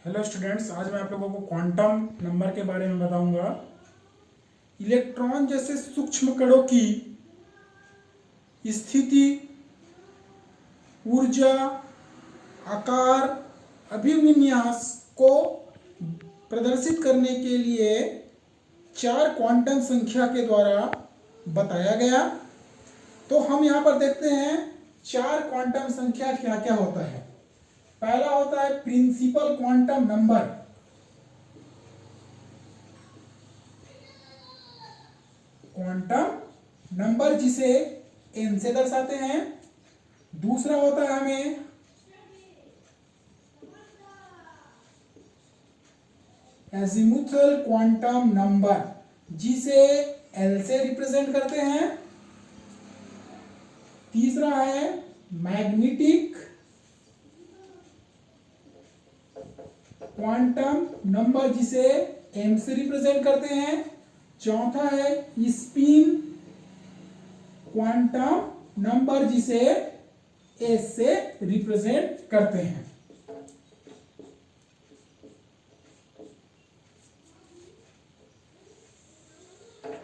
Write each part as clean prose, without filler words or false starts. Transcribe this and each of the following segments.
Hello students, आज मैं आप लोगों को क्वांटम नंबर के बारे में बताऊंगा। इलेक्ट्रॉन जैसे सूक्ष्म कणों की स्थिति, ऊर्जा, आकार, अभिविन्यास को प्रदर्शित करने के लिए चार क्वांटम संख्या के द्वारा बताया गया। तो हम यहाँ पर देखते हैं चार क्वांटम संख्या क्या क्या होता है। पहला होता है principle quantum number. Quantum number जिसे n से दर्शाते हैं। दूसरा होता है हमें एजीमुथल क्वांटम नंबर जिसे L से रिप्रेजेंट करते हैं। तीसरा है मैग्नेटिक क्वांटम नंबर जिसे m से रिप्रेजेंट करते हैं। चौथा है स्पिन क्वांटम नंबर जिसे s से रिप्रेजेंट करते हैं।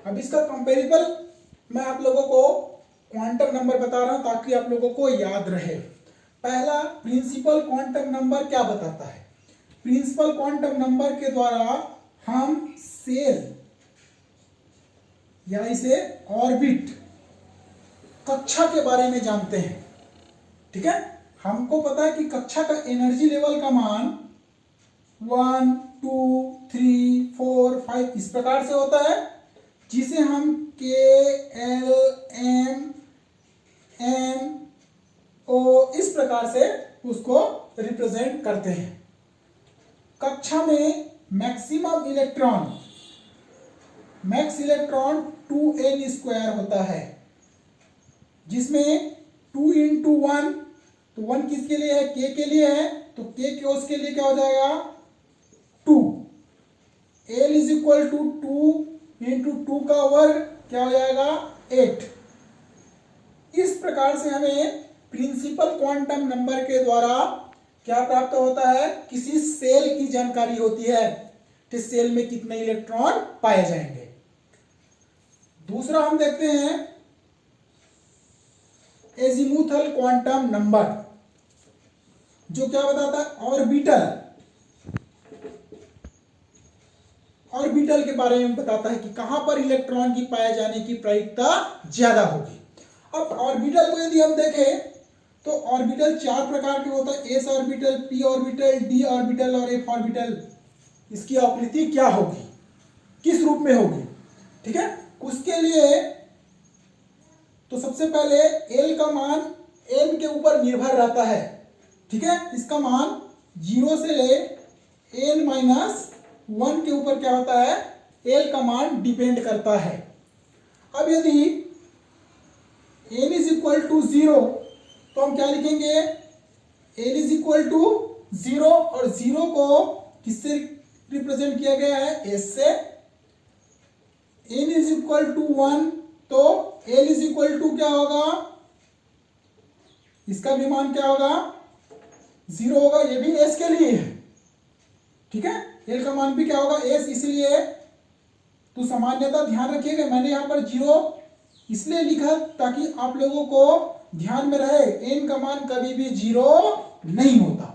अब इसका कंपेरेबल मैं आप लोगों को क्वांटम नंबर बता रहा हूं ताकि आप लोगों को याद रहे। पहला प्रिंसिपल क्वांटम नंबर क्या बताता है? प्रिंसिपल क्वांटम नंबर के द्वारा हम सेल या इसे ऑर्बिट, कक्षा के बारे में जानते हैं। ठीक है, हमको पता है कि कक्षा का एनर्जी लेवल का मान 1, 2, 3, 4, 5 इस प्रकार से होता है, जिसे हम K, L, M, N, O इस प्रकार से उसको रिप्रेजेंट करते हैं। कक्षा में maximum electron, max electron 2n² होता है, जिसमें 2 into 1, तो 1 किसके लिए है? K के लिए है, तो K क्रॉस के लिए क्या हो जाएगा? 2। L is equal to 2 into 2 का वर्ग क्या हो जाएगा? 8। इस प्रकार से हमें प्रिंसिपल क्वांटम नंबर के द्वारा क्या प्राप्त होता है? किसी सेल की जानकारी होती है कि सेल में कितने इलेक्ट्रॉन पाए जाएंगे। दूसरा हम देखते हैं एजीमुथल क्वांटम नंबर, जो क्या बताता है? ऑर्बिटल के बारे में बताता है कि कहां पर इलेक्ट्रॉन की पाए जाने की प्रायिकता ज्यादा होगी। अब ऑर्बिटल को यदि हम देखें तो ऑर्बिटल चार प्रकार के होता है: S orbital, P orbital, D orbital और एफ ऑर्बिटल। इसकी आकृति क्या होगी, किस रूप में होगी? ठीक है, उसके लिए तो सबसे पहले एल का मान एन के ऊपर निर्भर रहता है। ठीक है, इसका मान 0 से ले n-1 के ऊपर क्या होता है? एल का मान डिपेंड करता है। अब यदि n इज इक्वल टू 0 तो हम क्या लिखेंगे? n इज इक्वल टू 0 और 0 को किससे रिप्रेजेंट किया गया है? s से। n इज इक्वल टू 1 तो l इज इक्वल टू क्या होगा? इसका भी मान क्या होगा? 0 होगा। ये भी s के लिए है। ठीक है, l का मान भी क्या होगा? s। इसलिए तो सामान्यता ध्यान रखिएगा, मैंने यहां पर 0 इसलिए लिखा ताकि आप लोगों को ध्यान में रहे n का मान कभी भी 0 नहीं होता।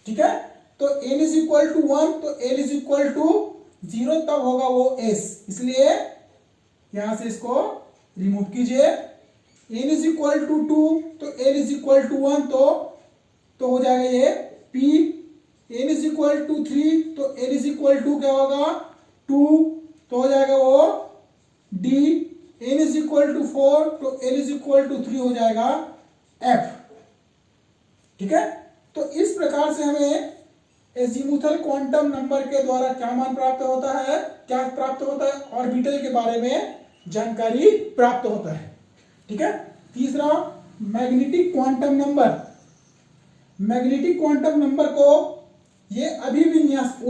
ठीक है, तो n इज इक्वल टू 1 तो l इज इक्वल टू 0 तब होगा वो s, इसलिए यहां से इसको रिमूव कीजिए। n इज इक्वल टू 2 तो l इज इक्वल टू 1 तो हो जाएगा ये p। n is equal to 3 तो l इज इक्वल टू क्या होगा? 2 तो हो जाएगा वो d। n is equal to 4 तो l इज इक्वल टू 3 हो जाएगा f। ठीक है, तो इस प्रकार से हमें एजीमुथल क्वांटम नंबर के द्वारा क्या मान प्राप्त होता है? क्या प्राप्त होता है? ऑर्बिटल के बारे में जानकारी प्राप्त होता है। ठीक है, तीसरा magnetic quantum number. Magnetic quantum number को ये अभिविन्यास,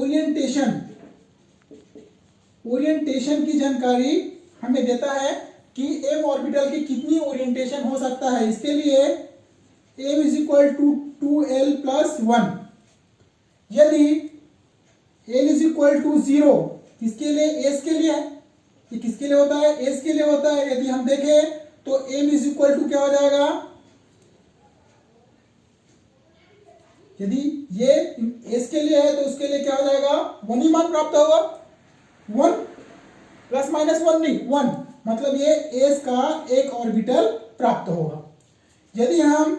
ओरिएंटेशन की जानकारी हमें देता है कि m ऑर्बिटल की कितनी ओरिएंटेशन हो सकता है। इसके लिए m is equal to 2l + 1। यदि इक्वल टू 0 किसके लिए, एस के लिए है। ये किसके लिए होता है, एस के लिए होता है। यदि हम देखें तो m इज इक्वल टू क्या हो जाएगा, यदि ये एस के लिए है तो उसके लिए क्या हो जाएगा, 1 ही मान प्राप्त होगा। 1 प्लस माइनस 1 नहीं, 1 मतलब ये एस का एक ऑर्बिटल प्राप्त होगा। यदि हम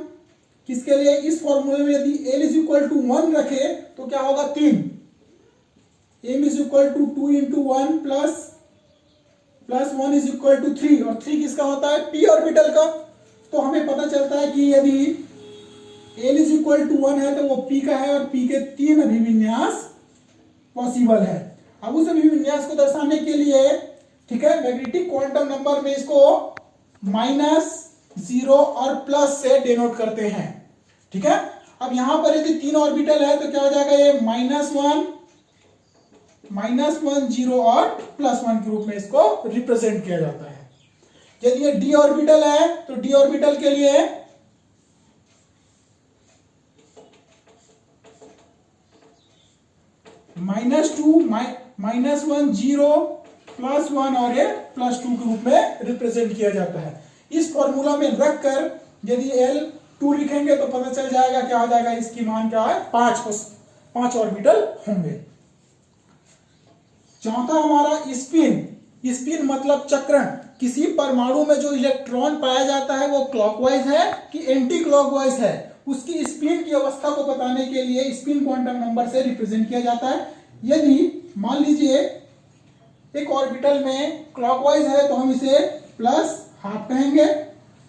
किसके लिए, इस फॉर्मूले में यदि l इज इक्वल टू 1 रखे तो क्या होगा, 3। m is equal to 2 into 1 plus 1 is equal to 3, और 3 किसका होता है, p ऑर्बिटल का। तो हमें पता चलता है कि यदि l इज इक्वल टू 1 है तो वो p का है, और p के 3 अभिविन्यास पॉसिबल है। अब उस अभिविन्यास को दर्शाने के लिए, ठीक है, मैग्नेटिक क्वांटम नंबर में इसको -0 और प्लस से डिनोट करते हैं, ठीक है। अब यहां पर यदि 3 ऑर्बिटल है तो क्या हो जाएगा, ये -1 0 और +1 के रूप में इसको रिप्रेजेंट किया जाता है। यदि ये d ऑर्बिटल है तो d ऑर्बिटल के लिए -1 0 +1 और ये +2 के रूप में रिप्रेजेंट किया जाता है। इस फॉर्मूला में रखकर यदि L2 लिखेंगे तो पता चल जाएगा क्या हो जाएगा, इसकी मान क्या है, 5 ऑर्बिटल होंगे। चौथा हमारा स्पिन मतलब चक्रण। किसी परमाणु में जो इलेक्ट्रॉन पाया जाता है वो क्लॉकवाइज है कि एंटी क्लॉकवाइज है, उसकी स्पिन की अवस्था को बताने के लिए स्पिन क्वांटम नंबर से रिप्रेजेंट किया जाता है। यदि मान लीजिए एक ऑर्बिटल में क्लॉकवाइज है तो हम इसे +½ कहेंगे,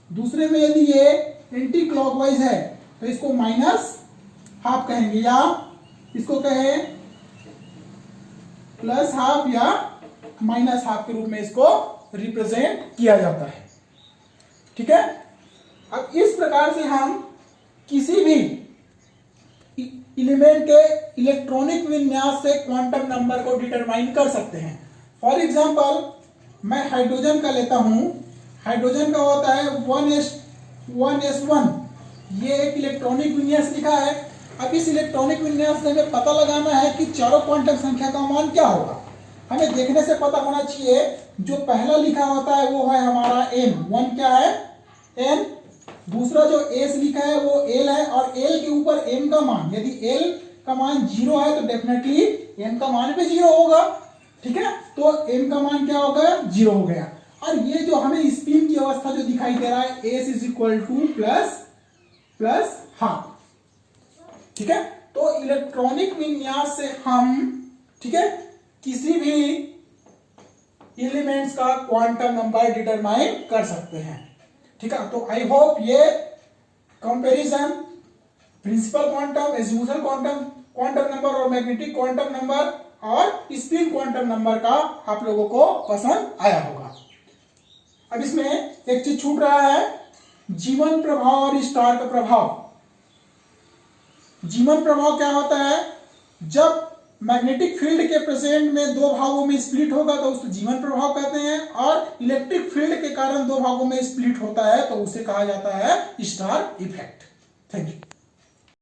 दूसरे में यदि ये एंटी क्लॉकवाइज है तो इसको -½ कहेंगे, या इसको कहें +½ या -½ के रूप में इसको रिप्रेजेंट किया जाता है, ठीक है। अब इस प्रकार से हम किसी भी एलिमेंट के इलेक्ट्रॉनिक विन्यास से क्वांटम नंबर को डिटरमाइन कर सकते हैं। फॉर एग्जांपल मैं हाइड्रोजन का लेता हूं, हाइड्रोजन का होता है 1s1, ये एक इलेक्ट्रॉनिक विन्यास लिखा है। अब इस इलेक्ट्रॉनिक विन्यास से हमें पता लगाना है कि चारों क्वांटम संख्या का मान क्या होगा। हमें देखने से पता होना चाहिए, जो पहला लिखा होता है वो है हमारा n, 1 क्या है, n। दूसरा जो s लिखा है वो l है, और l के ऊपर m का मान, यदि l का मान 0 है तो डेफिनेटली m का मान भी 0 होगा, ठीक है। तो m का मान क्या होगा, 0 हो गया। और ये जो हमें स्पिन की अवस्था जो दिखाई दे रहा है, s इज इक्वल टू +½ ठीक है। तो इलेक्ट्रॉनिक विन्यास से हम, ठीक है, किसी भी एलिमेंट्स का क्वांटम नंबर डिटरमाइन कर सकते हैं, ठीक है। तो आई होप ये comparison principle quantum, azimuthal quantum number और मैग्नेटिक क्वांटम नंबर और स्पिन क्वांटम नंबर का आप लोगों को पसंद आया होगा। अब इसमें एक चीज छूट रहा है, जीवन प्रभाव और स्टार का प्रभाव। जीवन प्रभाव क्या होता है, जब मैग्नेटिक फील्ड के प्रेजेंट में 2 भागों में स्प्लिट होगा तो उसे जीवन प्रभाव कहते हैं, और इलेक्ट्रिक फील्ड के कारण 2 भागों में स्प्लिट होता है तो उसे कहा जाता है स्टार इफेक्ट। Thank you.